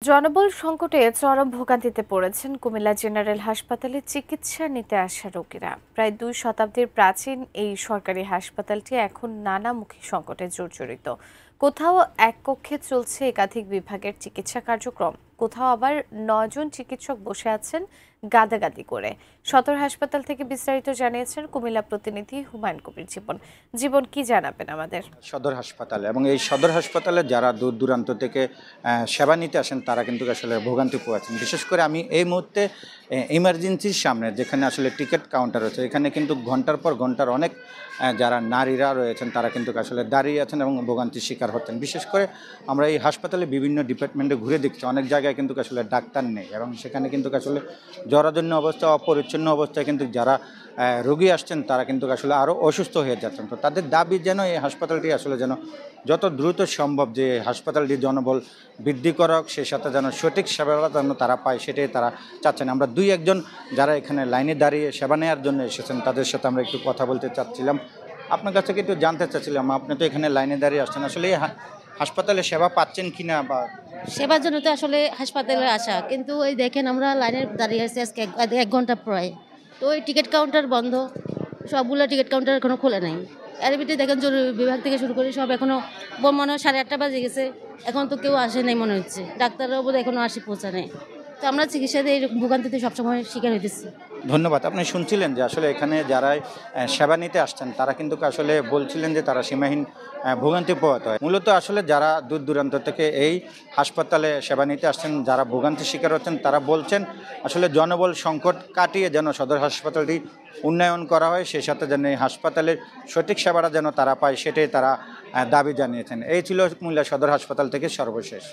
জনবল সংকটে চরম ভোগান্তিতে পড়েছেন কুমিল্লা জেনারেল হাসপাতালে চিকিৎসা নিতে আসা রোগীরা। প্রায় 2 শতাব্দীর প্রাচীন এই সরকারি হাসপাতালটি এখন নানামুখী সংকটে জর্জরিত। কোথাও এক কক্ষে চলছে একাধিক বিভাগের চিকিৎসা কার্যক্রম, কোথাও আবার 9 জন চিকিৎসক বসে আছেন গাদাগাদি করে। সদর হাসপাতাল থেকে বিস্তারিত জানিয়েছেন কুমিল্লা প্রতিনিধি হুমায়ুন কবির। জীবন কি জানাবেন আমাদের? সদর হাসপাতালে এবং এই সদর হাসপাতালে যারা দূর দূরান্ত থেকে সেবা নিতে আসেন তারা কিন্তু আসলে ভোগান্তি পোয়াচ্ছেন। বিশেষ করে আমি এই মুহূর্তে ইমার্জেন্সির সামনে যেখানে আসলে টিকিট কাউন্টার রয়েছে, এখানে কিন্তু ঘন্টার পর ঘন্টার অনেক যারা নারীরা রয়েছেন তারা কিন্তু আসলে দাঁড়িয়ে আছেন এবং ভোগান্তির শিকার হচ্ছেন। বিশেষ করে আমরা এই হাসপাতালে বিভিন্ন ডিপার্টমেন্টে ঘুরে দেখছি, অনেক জায়গায় কিন্তু আসলে ডাক্তার নেই এবং সেখানে কিন্তু আসলে জরাজীর্ণ অবস্থা, অপরিচ্ছন্ন অবস্থায় কিন্তু যারা রোগী আসছেন তারা কিন্তু আসলে আরও অসুস্থ হয়ে যাচ্ছেন। তো তাদের দাবি যেন এই হাসপাতালটি আসলে যেন যত দ্রুত সম্ভব যে হাসপাতালটি জনবল বৃদ্ধি করক, সেই সাথে যেন সঠিক সেবাটা যেন তারা পায়, সেটাই তারা চাচ্ছেন। আমরা 2-1 জন যারা এখানে লাইনে দাঁড়িয়ে সেবা নেওয়ার জন্য এসেছেন তাদের সাথে আমরা একটু কথা বলতে চাচ্ছিলাম। আপনার কাছ থেকে একটু জানতে চাচ্ছিলাম, আপনি তো এখানে লাইনে দাঁড়িয়ে আসছেন, আসলে এই হাসপাতালে সেবা পাচ্ছেন কিনা বা সেবার জন্য তো আসলে হাসপাতালে আসা, কিন্তু ওই দেখেন আমরা লাইনে দাঁড়িয়ে আছি আজকে 1 ঘন্টা প্রায়। তো ওই টিকিট কাউন্টার বন্ধ, সবগুলো টিকিট কাউন্টার এখনো খোলে নাই। এর ভিতরে দেখেন জরুরি বিভাগ থেকে শুরু করে সব এখনো মনে হয় 8:30 বাজে গেছে, এখন তো কেউ আসে নাই মনে হচ্ছে। ডাক্তাররাও বোধহয় এখনো পৌঁছা নেই। তো আমরা চিকিৎসাতে এইরকম ভোগান্তিতে সবসময় শিকার হইতেছি। ধন্যবাদ। আপনি শুনছিলেন যে আসলে এখানে যারা সেবা নিতে আসছেন তারা কিন্তু আসলে বলছিলেন যে তারা সীমাহীন ভোগান্তি পোহাতে হয়। মূলত আসলে যারা দূর দূরান্ত থেকে এই হাসপাতালে সেবা নিতে আসছেন, যারা ভোগান্তির শিকার হচ্ছেন, তারা বলছেন আসলে জনবল সংকট কাটিয়ে যেন সদর হাসপাতালটি উন্নয়ন করা হয়, সেই সাথে যেন এই হাসপাতালের সঠিক সেবাটা যেন তারা পায়, সেটাই তারা দাবি জানিয়েছেন। এই ছিল কুমিল্লা সদর হাসপাতাল থেকে সর্বশেষ।